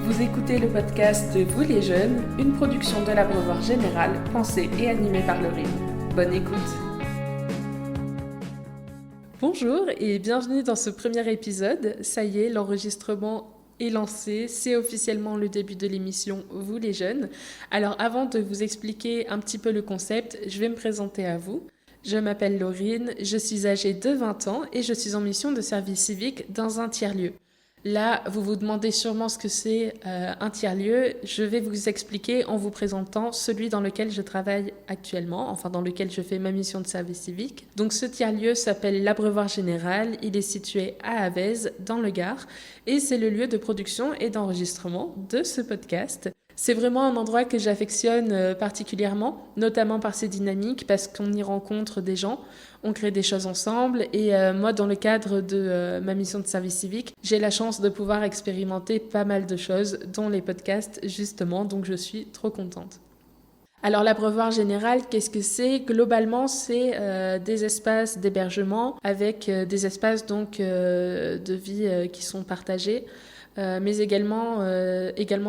Vous écoutez le podcast Vous les jeunes, une production de l'Abreuvoir Général, pensée et animée par Laurine. Bonne écoute. Bonjour et bienvenue dans ce premier épisode. Ça y est, l'enregistrement est lancé, c'est officiellement le début de l'émission Vous les jeunes. Alors avant de vous expliquer un petit peu le concept, je vais me présenter à vous. Je m'appelle Laurine, je suis âgée de 20 ans et je suis en mission de service civique dans un tiers-lieu. Là, vous vous demandez sûrement ce que c'est un tiers-lieu. Je vais vous expliquer en vous présentant celui dans lequel je travaille actuellement, enfin dans lequel je fais ma mission de service civique. Donc ce tiers-lieu s'appelle l'Abreuvoir Général, il est situé à Avez, dans le Gard, et c'est le lieu de production et d'enregistrement de ce podcast. C'est vraiment un endroit que j'affectionne particulièrement, notamment par ses dynamiques, parce qu'on y rencontre des gens, on crée des choses ensemble. Et moi, dans le cadre de ma mission de service civique, j'ai la chance de pouvoir expérimenter pas mal de choses, dont les podcasts, justement, donc je suis trop contente. Alors l'Abreuvoir Général, qu'est-ce que c'est ? Globalement, c'est des espaces d'hébergement avec des espaces donc de vie qui sont partagés. Mais également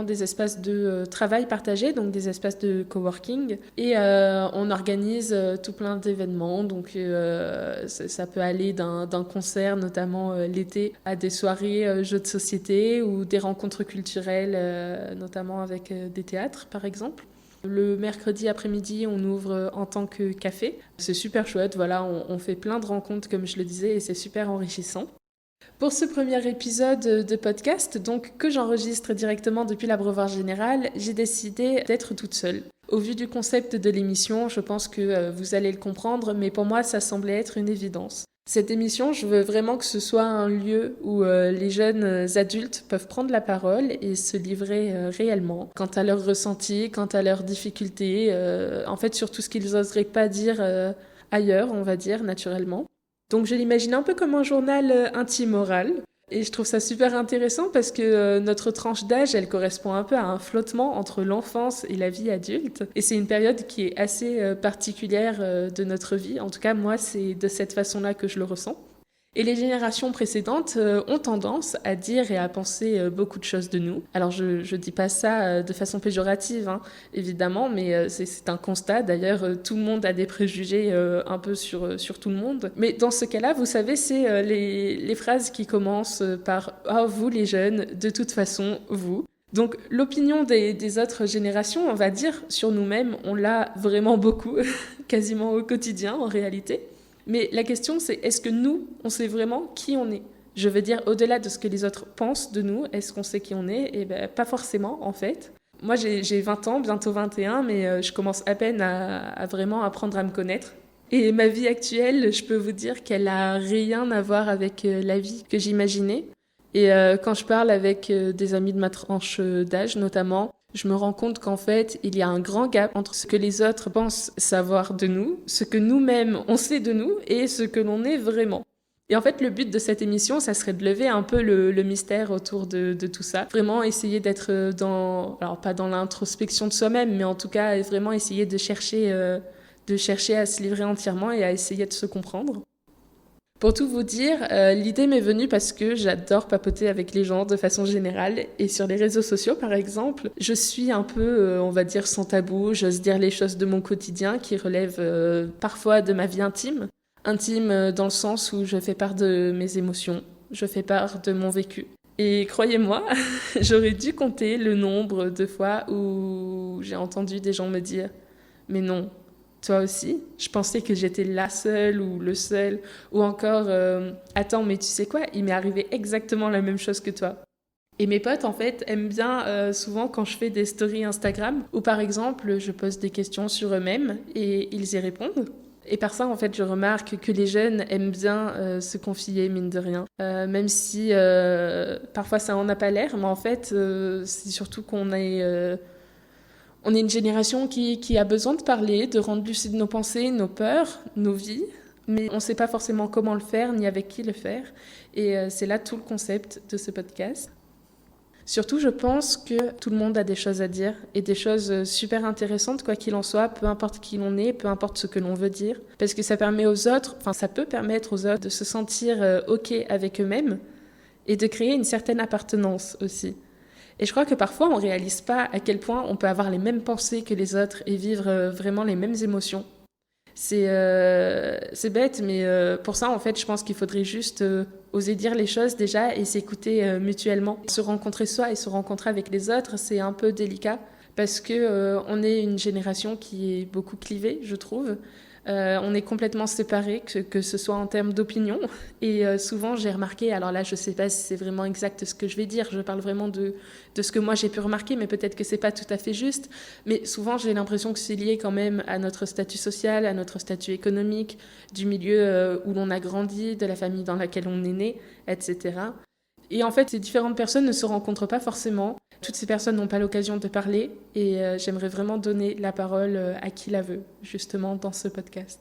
des espaces de travail partagés, donc des espaces de coworking. Et on organise tout plein d'événements, donc ça peut aller d'un concert, notamment l'été, à des soirées jeux de société ou des rencontres culturelles, notamment avec des théâtres, par exemple. Le mercredi après-midi, on ouvre en tant que café. C'est super chouette, voilà, on fait plein de rencontres, comme je le disais, et c'est super enrichissant. Pour ce premier épisode de podcast, donc que j'enregistre directement depuis l'Abreuvoir Général, j'ai décidé d'être toute seule. Au vu du concept de l'émission, je pense que vous allez le comprendre, mais pour moi, ça semblait être une évidence. Cette émission, je veux vraiment que ce soit un lieu où les jeunes adultes peuvent prendre la parole et se livrer réellement quant à leurs ressentis, quant à leurs difficultés, en fait sur tout ce qu'ils n'oseraient pas dire ailleurs, on va dire, naturellement. Donc je l'imagine un peu comme un journal intime oral. Et je trouve ça super intéressant parce que notre tranche d'âge, elle correspond un peu à un flottement entre l'enfance et la vie adulte. Et c'est une période qui est assez particulière de notre vie. En tout cas, moi, c'est de cette façon-là que je le ressens. Et les générations précédentes ont tendance à dire et à penser beaucoup de choses de nous. Alors je dis pas ça de façon péjorative, hein, évidemment, mais c'est un constat. D'ailleurs, tout le monde a des préjugés un peu sur tout le monde. Mais dans ce cas-là, vous savez, c'est les phrases qui commencent par « Ah, vous les jeunes, de toute façon, vous ». Donc l'opinion des autres générations, on va dire, sur nous-mêmes, on l'a vraiment beaucoup, quasiment au quotidien en réalité. Mais la question, c'est est-ce que nous, on sait vraiment qui on est ? Je veux dire, au-delà de ce que les autres pensent de nous, est-ce qu'on sait qui on est ? Eh bien, pas forcément, en fait. Moi, j'ai 20 ans, bientôt 21, mais je commence à peine à vraiment apprendre à me connaître. Et ma vie actuelle, je peux vous dire qu'elle n'a rien à voir avec la vie que j'imaginais. Et quand je parle avec des amis de ma tranche d'âge, notamment, je me rends compte qu'en fait, il y a un grand gap entre ce que les autres pensent savoir de nous, ce que nous-mêmes on sait de nous et ce que l'on est vraiment. Et en fait, le but de cette émission, ça serait de lever un peu le mystère autour de tout ça. Vraiment essayer d'être alors pas dans l'introspection de soi-même, mais en tout cas, vraiment essayer de chercher à se livrer entièrement et à essayer de se comprendre. Pour tout vous dire, l'idée m'est venue parce que j'adore papoter avec les gens de façon générale et sur les réseaux sociaux par exemple, je suis un peu, on va dire, sans tabou, j'ose dire les choses de mon quotidien qui relèvent parfois de ma vie intime dans le sens où je fais part de mes émotions, je fais part de mon vécu. Et croyez-moi, j'aurais dû compter le nombre de fois où j'ai entendu des gens me dire « mais non ». Toi aussi, je pensais que j'étais la seule ou le seul, ou encore attends, mais tu sais quoi, il m'est arrivé exactement la même chose que toi. Et mes potes, en fait, aiment bien souvent quand je fais des stories Instagram, où par exemple, je pose des questions sur eux-mêmes et ils y répondent. Et par ça, en fait, je remarque que les jeunes aiment bien se confier, mine de rien. Même si parfois ça en a pas l'air, mais en fait, c'est surtout qu'on est... On est une génération qui a besoin de parler, de rendre lucides nos pensées, nos peurs, nos vies, mais on ne sait pas forcément comment le faire, ni avec qui le faire. Et c'est là tout le concept de ce podcast. Surtout, je pense que tout le monde a des choses à dire, et des choses super intéressantes, quoi qu'il en soit, peu importe qui l'on est, peu importe ce que l'on veut dire. Parce que ça peut permettre aux autres de se sentir OK avec eux-mêmes, et de créer une certaine appartenance aussi. Et je crois que parfois, on ne réalise pas à quel point on peut avoir les mêmes pensées que les autres et vivre vraiment les mêmes émotions. C'est bête, mais pour ça, en fait, je pense qu'il faudrait juste oser dire les choses déjà et s'écouter mutuellement. Se rencontrer soi et se rencontrer avec les autres, c'est un peu délicat parce que on est une génération qui est beaucoup clivée, je trouve. On est complètement séparés, que ce soit en termes d'opinion. Et souvent, j'ai remarqué, alors là, je ne sais pas si c'est vraiment exact ce que je vais dire, je parle vraiment de ce que moi j'ai pu remarquer, mais peut-être que ce n'est pas tout à fait juste. Mais souvent, j'ai l'impression que c'est lié quand même à notre statut social, à notre statut économique, du milieu où l'on a grandi, de la famille dans laquelle on est né, etc. Et en fait, ces différentes personnes ne se rencontrent pas forcément. Toutes ces personnes n'ont pas l'occasion de parler et j'aimerais vraiment donner la parole à qui la veut, justement, dans ce podcast.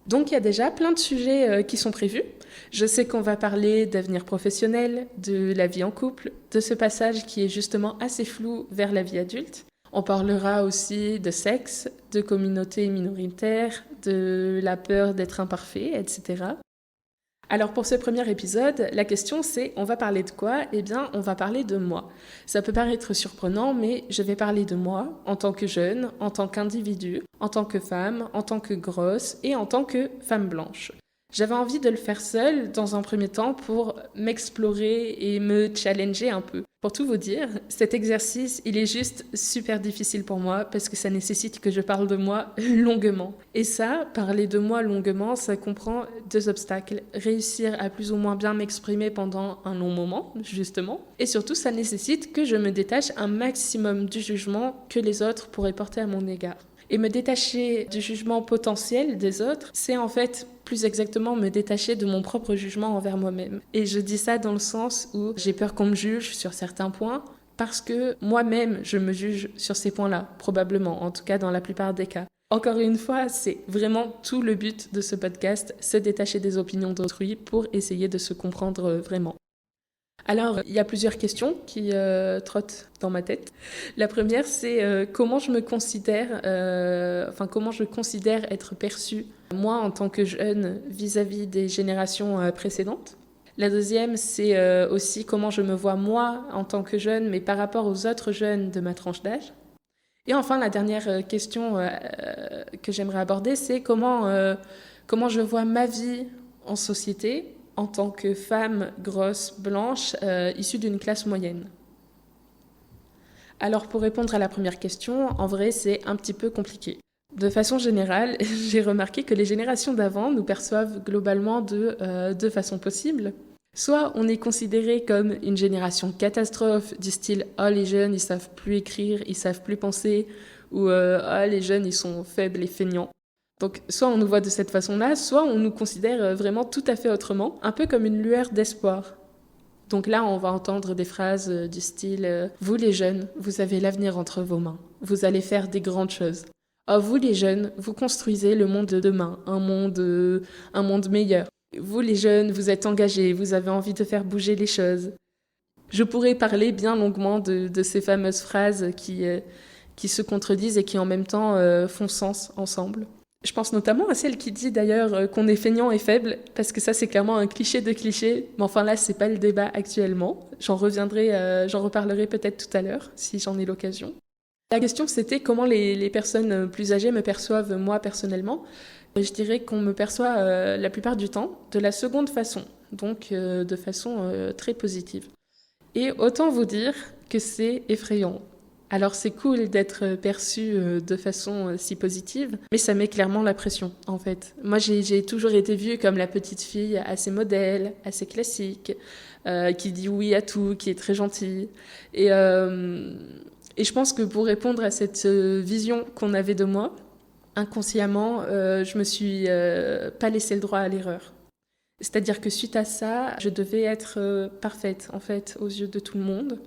Donc, il y a déjà plein de sujets qui sont prévus. Je sais qu'on va parler d'avenir professionnel, de la vie en couple, de ce passage qui est justement assez flou vers la vie adulte. On parlera aussi de sexe, de communautés minoritaires, de la peur d'être imparfait, etc. Alors pour ce premier épisode, la question c'est, on va parler de quoi ? Eh bien, on va parler de moi. Ça peut paraître surprenant, mais je vais parler de moi en tant que jeune, en tant qu'individu, en tant que femme, en tant que grosse et en tant que femme blanche. J'avais envie de le faire seule dans un premier temps pour m'explorer et me challenger un peu. Pour tout vous dire, cet exercice, il est juste super difficile pour moi parce que ça nécessite que je parle de moi longuement. Et ça, parler de moi longuement, ça comprend 2 obstacles. Réussir à plus ou moins bien m'exprimer pendant un long moment, justement. Et surtout, ça nécessite que je me détache un maximum du jugement que les autres pourraient porter à mon égard. Et me détacher du jugement potentiel des autres, c'est en fait plus exactement me détacher de mon propre jugement envers moi-même. Et je dis ça dans le sens où j'ai peur qu'on me juge sur certains points, parce que moi-même, je me juge sur ces points-là, probablement, en tout cas dans la plupart des cas. Encore une fois, c'est vraiment tout le but de ce podcast, se détacher des opinions d'autrui pour essayer de se comprendre vraiment. Alors, il y a plusieurs questions qui trottent dans ma tête. La première, c'est comment je me considère, comment je considère être perçue, moi, en tant que jeune, vis-à-vis des générations précédentes. La deuxième, c'est aussi comment je me vois, moi, en tant que jeune, mais par rapport aux autres jeunes de ma tranche d'âge. Et enfin, la dernière question que j'aimerais aborder, c'est comment je vois ma vie en société, en tant que femme grosse, blanche, issue d'une classe moyenne. Alors pour répondre à la première question, en vrai c'est un petit peu compliqué. De façon générale, j'ai remarqué que les générations d'avant nous perçoivent globalement de 2 façons possibles. Soit on est considéré comme une génération catastrophe, du style « Oh les jeunes ils savent plus écrire, ils savent plus penser » ou « Oh les jeunes ils sont faibles et feignants ». Donc, soit on nous voit de cette façon-là, soit on nous considère vraiment tout à fait autrement, un peu comme une lueur d'espoir. Donc là, on va entendre des phrases du style « Vous les jeunes, vous avez l'avenir entre vos mains. Vous allez faire des grandes choses. Oh, vous les jeunes, vous construisez le monde de demain, un monde meilleur. Vous les jeunes, vous êtes engagés, vous avez envie de faire bouger les choses. » Je pourrais parler bien longuement de ces fameuses phrases qui se contredisent et qui en même temps font sens ensemble. Je pense notamment à celle qui dit d'ailleurs qu'on est feignant et faible, parce que ça c'est clairement un cliché de cliché, mais enfin là c'est pas le débat actuellement. J'en reparlerai peut-être tout à l'heure, si j'en ai l'occasion. La question c'était comment les personnes plus âgées me perçoivent moi personnellement. Je dirais qu'on me perçoit la plupart du temps de la seconde façon, donc de façon très positive. Et autant vous dire que c'est effrayant. Alors c'est cool d'être perçu de façon si positive, mais ça met clairement la pression en fait. Moi j'ai toujours été vue comme la petite fille assez modèle, assez classique, qui dit oui à tout, qui est très gentille. Et je pense que pour répondre à cette vision qu'on avait de moi, inconsciemment, je me suis pas laissé le droit à l'erreur. C'est-à-dire que suite à ça, je devais être parfaite en fait aux yeux de tout le monde.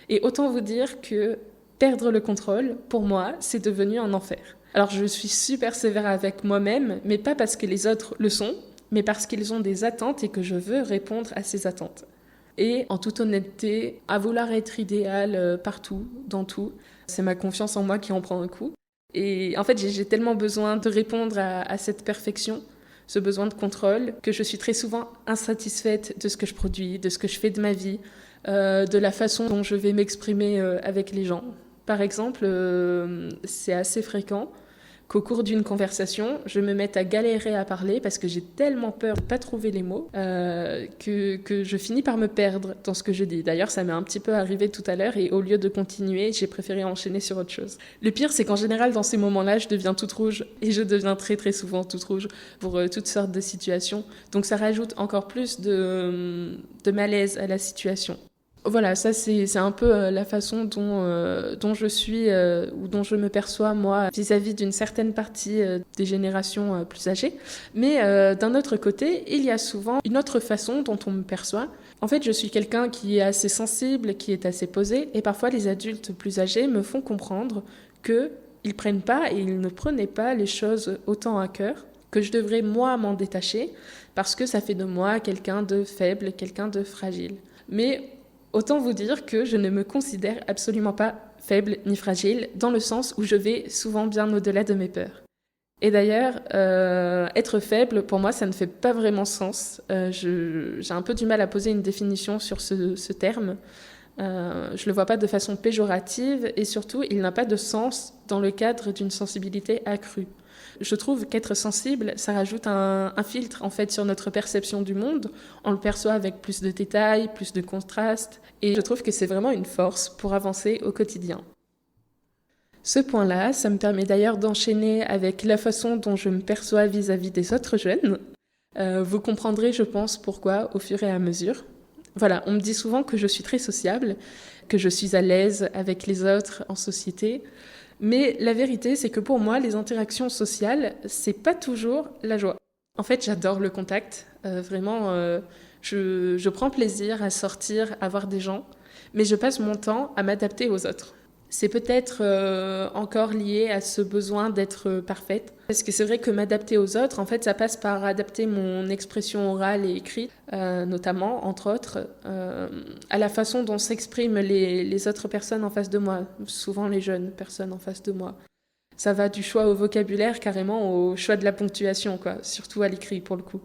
Et autant vous dire que perdre le contrôle, pour moi, c'est devenu un enfer. Alors je suis super sévère avec moi-même, mais pas parce que les autres le sont, mais parce qu'ils ont des attentes et que je veux répondre à ces attentes. Et en toute honnêteté, à vouloir être idéale partout, dans tout, c'est ma confiance en moi qui en prend un coup. Et en fait, j'ai tellement besoin de répondre à cette perfection, ce besoin de contrôle, que je suis très souvent insatisfaite de ce que je produis, de ce que je fais de ma vie, de la façon dont je vais m'exprimer avec les gens. Par exemple, c'est assez fréquent qu'au cours d'une conversation, je me mette à galérer à parler parce que j'ai tellement peur de ne pas trouver les mots que je finis par me perdre dans ce que je dis. D'ailleurs, ça m'est un petit peu arrivé tout à l'heure et au lieu de continuer, j'ai préféré enchaîner sur autre chose. Le pire, c'est qu'en général, dans ces moments-là, je deviens toute rouge et je deviens très très souvent toute rouge pour toutes sortes de situations. Donc ça rajoute encore plus de malaise à la situation. Voilà, ça c'est un peu la façon dont je suis ou dont je me perçois moi vis-à-vis d'une certaine partie des générations plus âgées. Mais d'un autre côté, il y a souvent une autre façon dont on me perçoit. En fait, je suis quelqu'un qui est assez sensible, qui est assez posé, et parfois les adultes plus âgés me font comprendre qu'ils prennent pas et ils ne prenaient pas les choses autant à cœur, que je devrais moi m'en détacher, parce que ça fait de moi quelqu'un de faible, quelqu'un de fragile. Mais autant vous dire que je ne me considère absolument pas faible ni fragile, dans le sens où je vais souvent bien au-delà de mes peurs. Et d'ailleurs, être faible, pour moi, ça ne fait pas vraiment sens. J'ai un peu du mal à poser une définition sur ce terme. Je ne le vois pas de façon péjorative et surtout, il n'a pas de sens dans le cadre d'une sensibilité accrue. Je trouve qu'être sensible, ça rajoute un filtre en fait sur notre perception du monde. On le perçoit avec plus de détails, plus de contraste, et je trouve que c'est vraiment une force pour avancer au quotidien. Ce point-là, ça me permet d'ailleurs d'enchaîner avec la façon dont je me perçois vis-à-vis des autres jeunes. Vous comprendrez, je pense, pourquoi au fur et à mesure. Voilà, on me dit souvent que je suis très sociable, que je suis à l'aise avec les autres en société. Mais la vérité, c'est que pour moi, les interactions sociales, c'est pas toujours la joie. En fait, j'adore le contact. Je prends plaisir à sortir, à voir des gens, mais je passe mon temps à m'adapter aux autres. C'est peut-être encore lié à ce besoin d'être parfaite. Parce que c'est vrai que m'adapter aux autres, en fait, ça passe par adapter mon expression orale et écrite, notamment, entre autres, à la façon dont s'expriment les autres personnes en face de moi, souvent les jeunes personnes en face de moi. Ça va du choix au vocabulaire carrément au choix de la ponctuation, quoi, surtout à l'écrit pour le coup.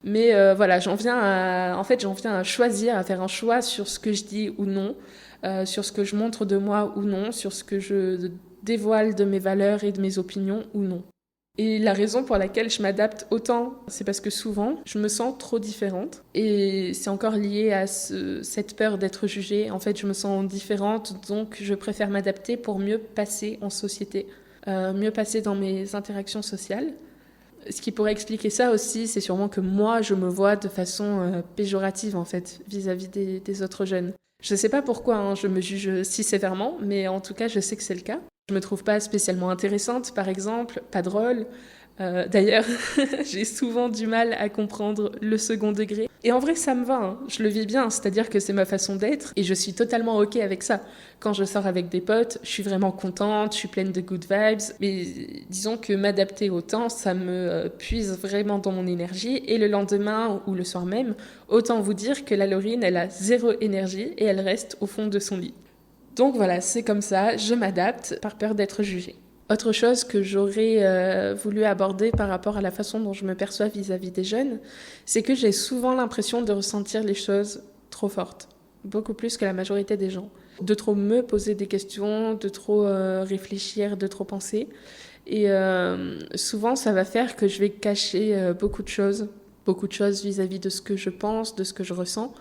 Mais voilà, j'en viens à choisir, à faire un choix sur ce que je dis ou non, sur ce que je montre de moi ou non, sur ce que je dévoile de mes valeurs et de mes opinions ou non. Et la raison pour laquelle je m'adapte autant, c'est parce que souvent, je me sens trop différente. Et c'est encore lié à cette peur d'être jugée. En fait, je me sens différente, donc je préfère m'adapter pour mieux passer en société, mieux passer dans mes interactions sociales. Ce qui pourrait expliquer ça aussi, c'est sûrement que moi, je me vois de façon péjorative, en fait, vis-à-vis des autres jeunes. Je ne sais pas pourquoi je me juge si sévèrement, mais en tout cas, je sais que c'est le cas. Je me trouve pas spécialement intéressante, par exemple, pas drôle. D'ailleurs, j'ai souvent du mal à comprendre le second degré. Et en vrai, ça me va, je le vis bien, c'est-à-dire que c'est ma façon d'être et je suis totalement OK avec ça. Quand je sors avec des potes, je suis vraiment contente, je suis pleine de good vibes. Mais disons que m'adapter au temps, ça me puise vraiment dans mon énergie. Et le lendemain ou le soir même, autant vous dire que la Laurine, elle a zéro énergie et elle reste au fond de son lit. Donc voilà, c'est comme ça, je m'adapte par peur d'être jugée. Autre chose que j'aurais voulu aborder par rapport à la façon dont je me perçois vis-à-vis des jeunes, c'est que j'ai souvent l'impression de ressentir les choses trop fortes, beaucoup plus que la majorité des gens. De trop me poser des questions, de trop réfléchir, de trop penser. Et souvent, ça va faire que je vais cacher beaucoup de choses vis-à-vis de ce que je pense, de ce que je ressens,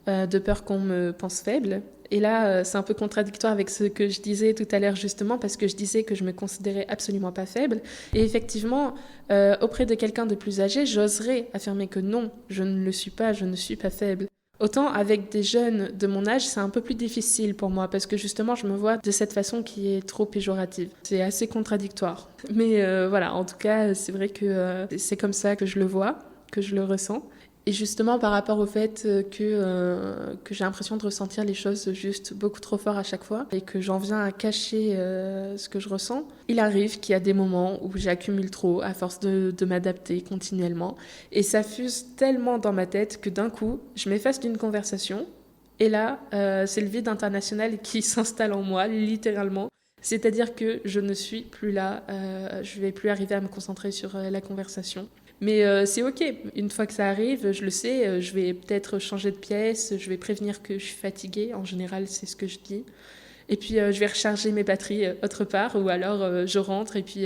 de peur qu'on me pense faible. Et là, c'est un peu contradictoire avec ce que je disais tout à l'heure justement, parce que je disais que je me considérais absolument pas faible. Et effectivement, auprès de quelqu'un de plus âgé, j'oserais affirmer que non, je ne le suis pas, je ne suis pas faible. Autant avec des jeunes de mon âge, c'est un peu plus difficile pour moi, parce que justement, je me vois de cette façon qui est trop péjorative. C'est assez contradictoire. Mais voilà, en tout cas, c'est vrai que c'est comme ça que je le vois, que je le ressens. Et justement, par rapport au fait que j'ai l'impression de ressentir les choses juste beaucoup trop fort à chaque fois et que j'en viens à cacher ce que je ressens, il arrive qu'il y a des moments où j'accumule trop à force de m'adapter continuellement. Et ça fuse tellement dans ma tête que d'un coup, je m'efface d'une conversation. Et là, c'est le vide international qui s'installe en moi, littéralement. C'est-à-dire que je ne suis plus là, je ne vais plus arriver à me concentrer sur la conversation. Mais c'est ok, une fois que ça arrive, je le sais, je vais peut-être changer de pièce, je vais prévenir que je suis fatiguée, en général c'est ce que je dis. Et puis je vais recharger mes batteries autre part, ou alors je rentre et puis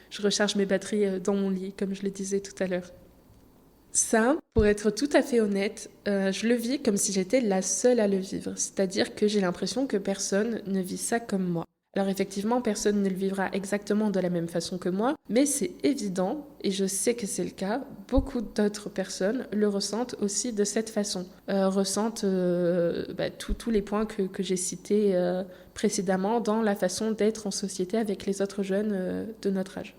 je recharge mes batteries dans mon lit, comme je le disais tout à l'heure. Ça, pour être tout à fait honnête, je le vis comme si j'étais la seule à le vivre. C'est-à-dire que j'ai l'impression que personne ne vit ça comme moi. Alors effectivement, personne ne le vivra exactement de la même façon que moi, mais c'est évident, et je sais que c'est le cas, beaucoup d'autres personnes le ressentent aussi de cette façon. Ressentent tous les points que j'ai cités précédemment dans la façon d'être en société avec les autres jeunes de notre âge.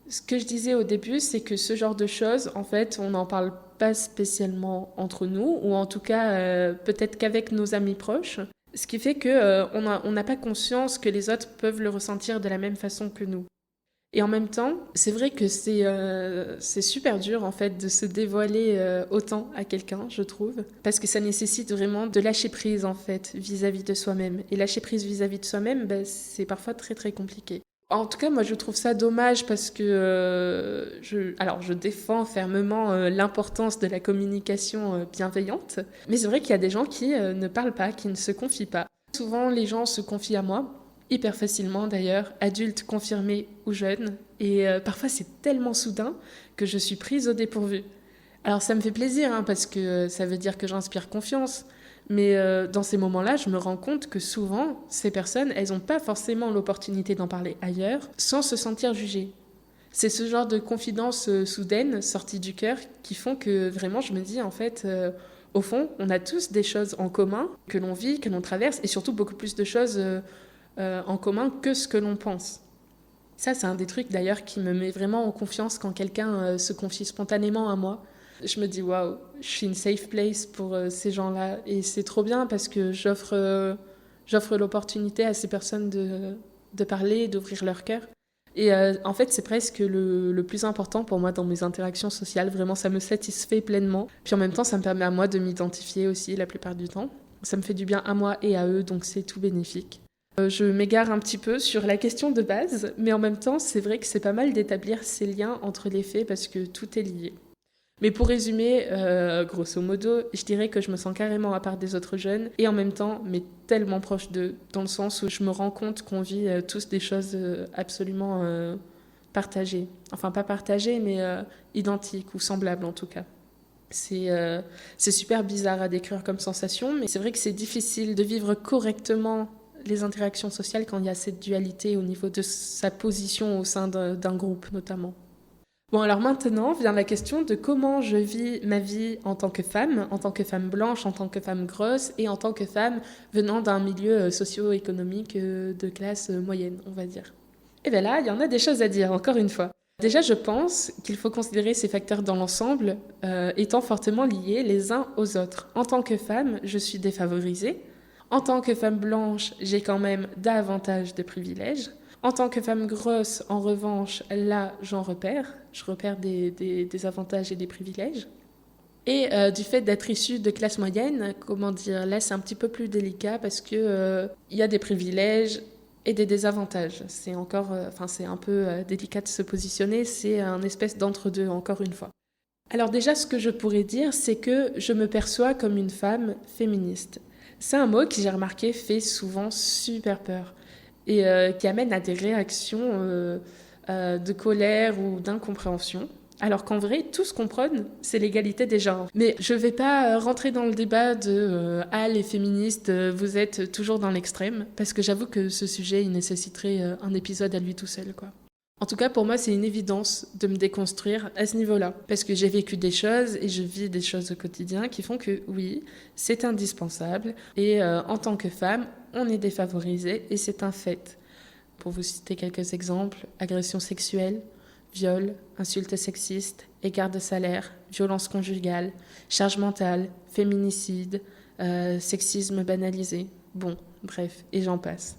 Ce que je disais au début, c'est que ce genre de choses, en fait, on n'en parle pas spécialement entre nous, ou en tout cas, peut-être qu'avec nos amis proches. Ce qui fait qu'on on n'a pas conscience que les autres peuvent le ressentir de la même façon que nous. Et en même temps, c'est vrai que c'est super dur, en fait, de se dévoiler autant à quelqu'un, je trouve, parce que ça nécessite vraiment de lâcher prise, en fait, vis-à-vis de soi-même. Et lâcher prise vis-à-vis de soi-même, c'est parfois très, très compliqué. En tout cas, moi, je trouve ça dommage parce que je défends fermement l'importance de la communication bienveillante, mais c'est vrai qu'il y a des gens qui ne parlent pas, qui ne se confient pas. Souvent, les gens se confient à moi, hyper facilement d'ailleurs, adultes confirmés ou jeunes, et parfois c'est tellement soudain que je suis prise au dépourvu. Alors ça me fait plaisir, hein, parce que ça veut dire que j'inspire confiance. Mais dans ces moments-là, je me rends compte que souvent, ces personnes, elles n'ont pas forcément l'opportunité d'en parler ailleurs sans se sentir jugées. C'est ce genre de confidences soudaines, sorties du cœur, qui font que vraiment, je me dis, en fait, au fond, on a tous des choses en commun que l'on vit, que l'on traverse, et surtout beaucoup plus de choses en commun que ce que l'on pense. Ça, c'est un des trucs d'ailleurs qui me met vraiment en confiance quand quelqu'un se confie spontanément à moi. Je me dis, waouh, je suis une safe place pour ces gens-là. Et c'est trop bien parce que j'offre l'opportunité à ces personnes de parler, d'ouvrir leur cœur. Et en fait, c'est presque le plus important pour moi dans mes interactions sociales. Vraiment, ça me satisfait pleinement. Puis en même temps, ça me permet à moi de m'identifier aussi la plupart du temps. Ça me fait du bien à moi et à eux, donc c'est tout bénéfique. Je m'égare un petit peu sur la question de base, mais en même temps, c'est vrai que c'est pas mal d'établir ces liens entre les faits parce que tout est lié. Mais pour résumer, grosso modo, je dirais que je me sens carrément à part des autres jeunes et en même temps, mais tellement proche d'eux, dans le sens où je me rends compte qu'on vit tous des choses absolument partagées. Enfin, pas partagées, mais identiques ou semblables en tout cas. C'est super bizarre à décrire comme sensation, mais c'est vrai que c'est difficile de vivre correctement les interactions sociales quand il y a cette dualité au niveau de sa position au sein d'un groupe notamment. Bon, alors maintenant vient la question de comment je vis ma vie en tant que femme blanche, en tant que femme grosse et en tant que femme venant d'un milieu socio-économique de classe moyenne, on va dire. Et bien là, il y en a des choses à dire, encore une fois. Déjà, je pense qu'il faut considérer ces facteurs dans l'ensemble étant fortement liés les uns aux autres. En tant que femme, je suis défavorisée. En tant que femme blanche, j'ai quand même davantage de privilèges. En tant que femme grosse, en revanche, là, j'en repère. Je repère des avantages et des privilèges. Et du fait d'être issue de classe moyenne, comment dire, là, c'est un petit peu plus délicat parce que y a des privilèges et des désavantages. C'est encore, c'est un peu délicat de se positionner. C'est un espèce d'entre-deux, encore une fois. Alors déjà, ce que je pourrais dire, c'est que je me perçois comme une femme féministe. C'est un mot qui, j'ai remarqué, fait souvent super peur et qui amène à des réactions de colère ou d'incompréhension. Alors qu'en vrai, tout ce qu'on prône, c'est l'égalité des genres. Mais je ne vais pas rentrer dans le débat de « Ah, les féministes, vous êtes toujours dans l'extrême », parce que j'avoue que ce sujet, il nécessiterait un épisode à lui tout seul, quoi. En tout cas, pour moi, c'est une évidence de me déconstruire à ce niveau-là. Parce que j'ai vécu des choses et je vis des choses au quotidien qui font que, oui, c'est indispensable. Et en tant que femme, on est défavorisé et c'est un fait. Pour vous citer quelques exemples, agression sexuelle, viol, insultes sexistes, écart de salaire, violence conjugale, charge mentale, féminicide, sexisme banalisé. Bon, bref, et j'en passe.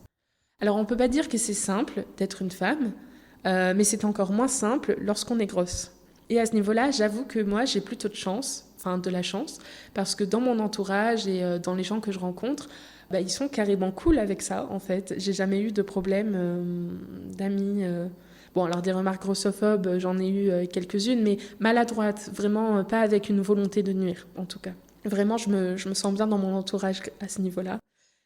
Alors on ne peut pas dire que c'est simple d'être une femme, mais c'est encore moins simple lorsqu'on est grosse. Et à ce niveau-là, j'avoue que moi, j'ai plutôt de la chance, parce que dans mon entourage et dans les gens que je rencontre, ils sont carrément cool avec ça, en fait. J'ai jamais eu de problème d'amis Bon, alors des remarques grossophobes, j'en ai eu quelques-unes, mais maladroites, vraiment pas avec une volonté de nuire, en tout cas. Vraiment, je me sens bien dans mon entourage à ce niveau-là.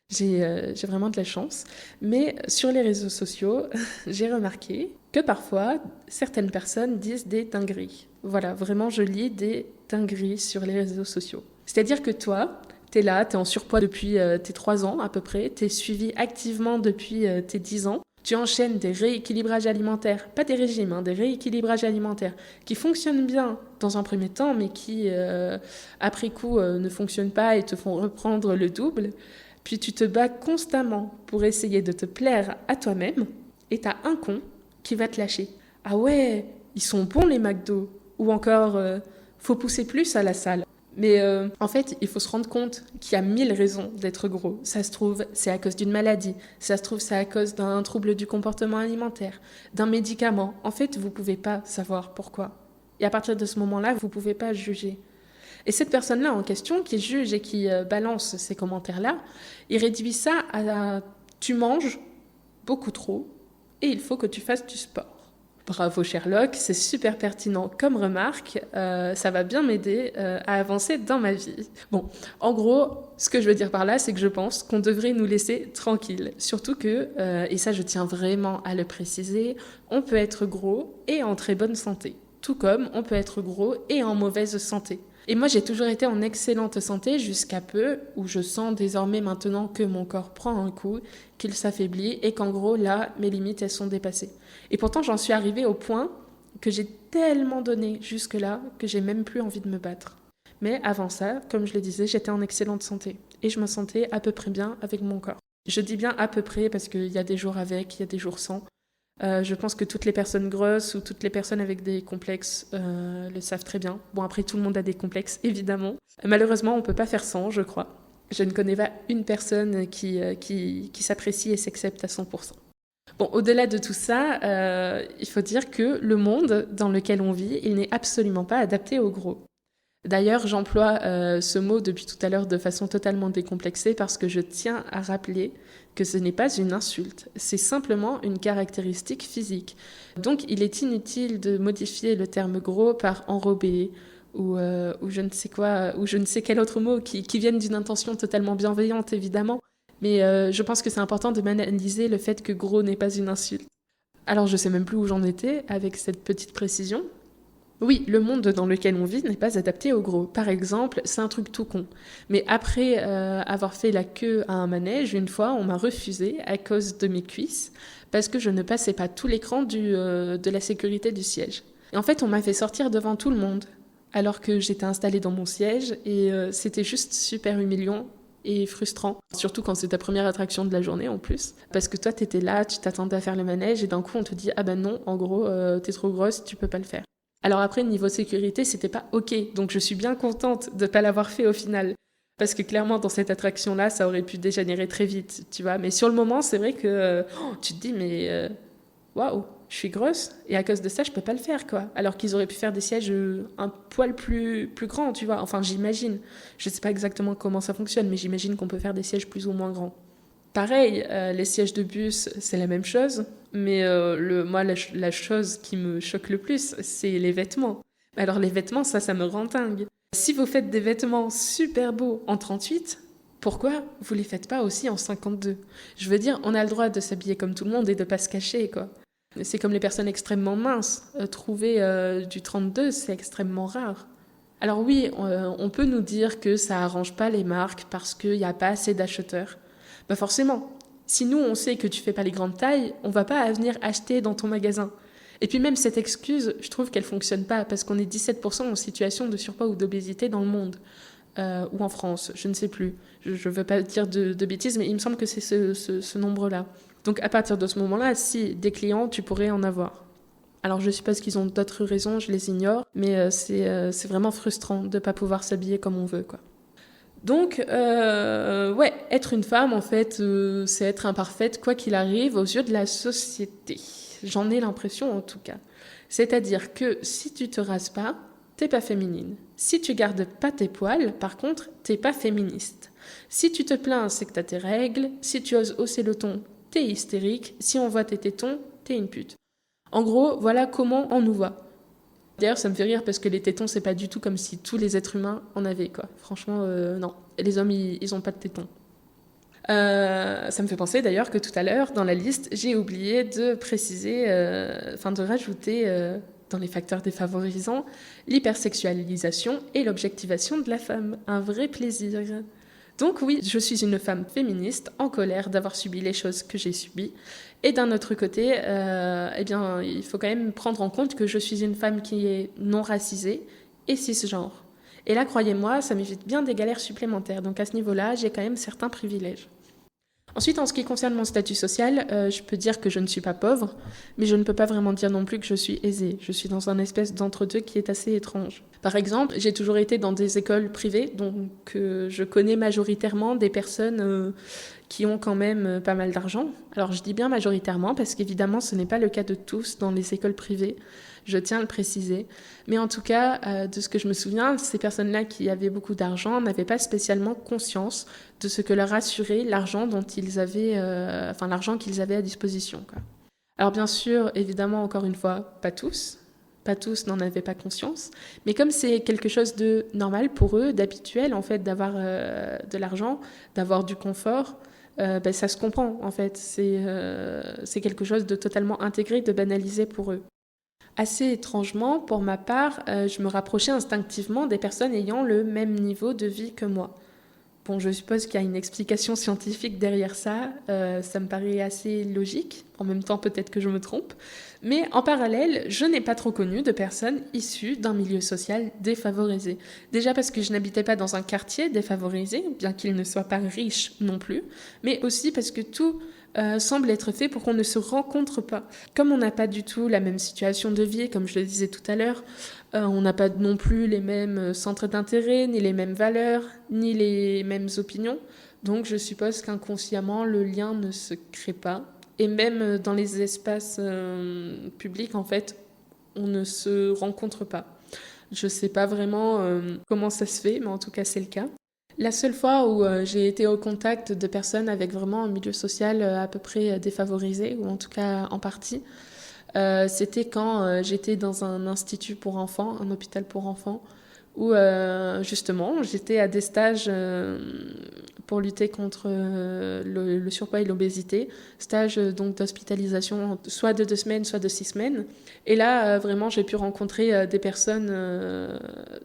J'ai vraiment de la chance. Mais sur les réseaux sociaux, j'ai remarqué que parfois, certaines personnes disent des dingueries. Voilà, vraiment, je lis des dingueries sur les réseaux sociaux. C'est-à-dire que toi, t'es là, t'es en surpoids depuis tes 3 ans à peu près, t'es suivi activement depuis tes 10 ans, tu enchaînes des rééquilibrages alimentaires, pas des régimes, hein, des rééquilibrages alimentaires qui fonctionnent bien dans un premier temps, mais qui, après coup, ne fonctionnent pas et te font reprendre le double. Puis tu te bats constamment pour essayer de te plaire à toi-même et t'as un con qui va te lâcher. Ah ouais, ils sont bons les McDo. Ou encore, faut pousser plus à la salle. Mais en fait, il faut se rendre compte qu'il y a 1000 raisons d'être gros. Ça se trouve, c'est à cause d'une maladie. Ça se trouve, c'est à cause d'un trouble du comportement alimentaire, d'un médicament. En fait, vous ne pouvez pas savoir pourquoi. Et à partir de ce moment-là, vous ne pouvez pas juger. Et cette personne-là en question, qui juge et qui balance ces commentaires-là, il réduit ça à « tu manges beaucoup trop et il faut que tu fasses du sport ». Bravo Sherlock, c'est super pertinent comme remarque, ça va bien m'aider à avancer dans ma vie. Bon, en gros, ce que je veux dire par là, c'est que je pense qu'on devrait nous laisser tranquilles. Surtout que, et ça je tiens vraiment à le préciser, on peut être gros et en très bonne santé. Tout comme on peut être gros et en mauvaise santé. Et moi, j'ai toujours été en excellente santé jusqu'à peu, où je sens désormais maintenant que mon corps prend un coup, qu'il s'affaiblit et qu'en gros, là, mes limites, elles sont dépassées. Et pourtant, j'en suis arrivée au point que j'ai tellement donné jusque-là que j'ai même plus envie de me battre. Mais avant ça, comme je le disais, j'étais en excellente santé et je me sentais à peu près bien avec mon corps. Je dis bien à peu près parce qu'il y a des jours avec, il y a des jours sans. Je pense que toutes les personnes grosses ou toutes les personnes avec des complexes le savent très bien. Bon, après, tout le monde a des complexes, évidemment. Malheureusement, on ne peut pas faire sans, je crois. Je ne connais pas une personne qui s'apprécie et s'accepte à 100%. Bon, au-delà de tout ça, il faut dire que le monde dans lequel on vit, il n'est absolument pas adapté aux gros. D'ailleurs, j'emploie ce mot depuis tout à l'heure de façon totalement décomplexée parce que je tiens à rappeler que ce n'est pas une insulte, c'est simplement une caractéristique physique. Donc il est inutile de modifier le terme gros par enrobé ou je ne sais quoi, ou je ne sais quel autre mot qui viennent d'une intention totalement bienveillante évidemment, mais je pense que c'est important de banaliser le fait que gros n'est pas une insulte. Alors je sais même plus où j'en étais avec cette petite précision. Oui, le monde dans lequel on vit n'est pas adapté au gros. Par exemple, c'est un truc tout con. Mais après avoir fait la queue à un manège, une fois, on m'a refusé à cause de mes cuisses parce que je ne passais pas tout l'écran de la sécurité du siège. Et en fait, on m'a fait sortir devant tout le monde alors que j'étais installée dans mon siège et c'était juste super humiliant et frustrant. Surtout quand c'est ta première attraction de la journée en plus. Parce que toi, t'étais là, tu t'attendais à faire le manège et d'un coup, on te dit « Ah ben non, en gros, t'es trop grosse, tu peux pas le faire ». Alors après, niveau sécurité, c'était pas OK. Donc je suis bien contente de pas l'avoir fait au final. Parce que clairement, dans cette attraction-là, ça aurait pu dégénérer très vite, tu vois. Mais sur le moment, c'est vrai que tu te dis, mais waouh, je suis grosse. Et à cause de ça, je peux pas le faire, quoi. Alors qu'ils auraient pu faire des sièges un poil plus grands, tu vois. Enfin, j'imagine. Je sais pas exactement comment ça fonctionne, mais j'imagine qu'on peut faire des sièges plus ou moins grands. Pareil, les sièges de bus, c'est la même chose. Mais moi, la chose qui me choque le plus, c'est les vêtements. Alors les vêtements, ça me rend dingue. Si vous faites des vêtements super beaux en 38, pourquoi vous les faites pas aussi en 52 ? Je veux dire, on a le droit de s'habiller comme tout le monde et de pas se cacher, quoi. C'est comme les personnes extrêmement minces. Trouver du 32, c'est extrêmement rare. Alors oui, on peut nous dire que ça arrange pas les marques parce qu'il n'y a pas assez d'acheteurs. Bah forcément. Si nous, on sait que tu fais pas les grandes tailles, on va pas venir acheter dans ton magasin. Et puis même cette excuse, je trouve qu'elle fonctionne pas, parce qu'on est 17% en situation de surpoids ou d'obésité dans le monde. Ou en France, je ne sais plus. Je veux pas dire de bêtises, mais il me semble que c'est ce nombre-là. Donc à partir de ce moment-là, si des clients, tu pourrais en avoir. Alors je suppose qu'ils ont d'autres raisons, je les ignore, mais c'est vraiment frustrant de pas pouvoir s'habiller comme on veut, quoi. Donc, ouais, être une femme, en fait, c'est être imparfaite, quoi qu'il arrive, aux yeux de la société. J'en ai l'impression, en tout cas. C'est-à-dire que si tu te rases pas, t'es pas féminine. Si tu gardes pas tes poils, par contre, t'es pas féministe. Si tu te plains, c'est que t'as tes règles. Si tu oses hausser le ton, t'es hystérique. Si on voit tes tétons, t'es une pute. En gros, voilà comment on nous voit. D'ailleurs, ça me fait rire parce que les tétons, c'est pas du tout comme si tous les êtres humains en avaient, quoi. Franchement, non. Et les hommes, ils ont pas de tétons. Ça me fait penser d'ailleurs que tout à l'heure, dans la liste, j'ai oublié de préciser, de rajouter dans les facteurs défavorisants l'hypersexualisation et l'objectivation de la femme. Un vrai plaisir. Donc oui, je suis une femme féministe en colère d'avoir subi les choses que j'ai subies. Et d'un autre côté, il faut quand même prendre en compte que je suis une femme qui est non racisée et cisgenre. Et là, croyez-moi, ça m'évite bien des galères supplémentaires. Donc à ce niveau-là, j'ai quand même certains privilèges. Ensuite, en ce qui concerne mon statut social, je peux dire que je ne suis pas pauvre, mais je ne peux pas vraiment dire non plus que je suis aisée. Je suis dans un espèce d'entre-deux qui est assez étrange. Par exemple, j'ai toujours été dans des écoles privées, donc je connais majoritairement des personnes qui ont quand même pas mal d'argent. Alors je dis bien majoritairement parce qu'évidemment ce n'est pas le cas de tous dans les écoles privées, je tiens à le préciser. Mais en tout cas, de ce que je me souviens, ces personnes-là qui avaient beaucoup d'argent n'avaient pas spécialement conscience de ce que leur assurait l'argent dont ils avaient, l'argent qu'ils avaient à disposition, quoi. Alors bien sûr, évidemment, encore une fois, pas tous n'en avaient pas conscience, mais comme c'est quelque chose de normal pour eux, d'habituel en fait, d'avoir de l'argent, d'avoir du confort, ça se comprend en fait. C'est quelque chose de totalement intégré, de banalisé pour eux. Assez étrangement, pour ma part, je me rapprochais instinctivement des personnes ayant le même niveau de vie que moi. Bon, je suppose qu'il y a une explication scientifique derrière ça, ça me paraît assez logique, en même temps peut-être que je me trompe, mais en parallèle, je n'ai pas trop connu de personnes issues d'un milieu social défavorisé. Déjà parce que je n'habitais pas dans un quartier défavorisé, bien qu'il ne soit pas riche non plus, mais aussi parce que tout semble être fait pour qu'on ne se rencontre pas. Comme on n'a pas du tout la même situation de vie, comme je le disais tout à l'heure, on n'a pas non plus les mêmes centres d'intérêt, ni les mêmes valeurs, ni les mêmes opinions. Donc je suppose qu'inconsciemment, le lien ne se crée pas. Et même dans les espaces publics, en fait, on ne se rencontre pas. Je ne sais pas vraiment comment ça se fait, mais en tout cas, c'est le cas. La seule fois où j'ai été au contact de personnes avec vraiment un milieu social à peu près défavorisé, ou en tout cas en partie, c'était quand j'étais dans un institut pour enfants, un hôpital pour enfants, où justement j'étais à des stages pour lutter contre le surpoids et l'obésité, stage donc d'hospitalisation soit de 2 semaines, soit de 6 semaines. Et là, vraiment, j'ai pu rencontrer des personnes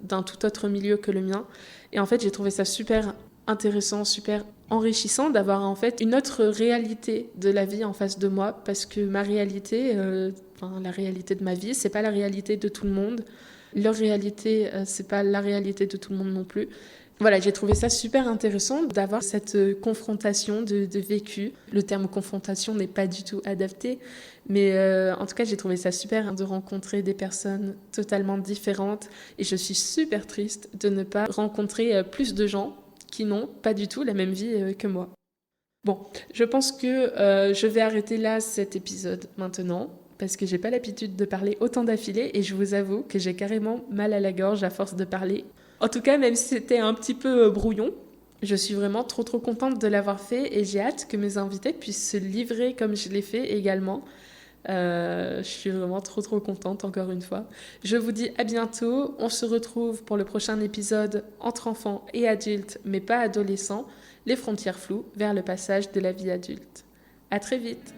d'un tout autre milieu que le mien. Et en fait, j'ai trouvé ça super intéressant, super enrichissant d'avoir en fait une autre réalité de la vie en face de moi, parce que ma réalité, la réalité de ma vie, c'est pas la réalité de tout le monde. Leur réalité, c'est pas la réalité de tout le monde non plus. Voilà, j'ai trouvé ça super intéressant d'avoir cette confrontation de vécu. Le terme confrontation n'est pas du tout adapté, mais en tout cas, j'ai trouvé ça super de rencontrer des personnes totalement différentes. Et je suis super triste de ne pas rencontrer plus de gens qui n'ont pas du tout la même vie que moi. Bon, je pense que je vais arrêter là cet épisode maintenant, parce que j'ai pas l'habitude de parler autant d'affilée et je vous avoue que j'ai carrément mal à la gorge à force de parler. En tout cas, même si c'était un petit peu brouillon, je suis vraiment trop contente de l'avoir fait et j'ai hâte que mes invités puissent se livrer comme je l'ai fait également. Je suis vraiment trop contente encore une fois. Je vous dis à bientôt. On se retrouve pour le prochain épisode entre enfants et adultes, mais pas adolescents, les frontières floues vers le passage de la vie adulte. À très vite.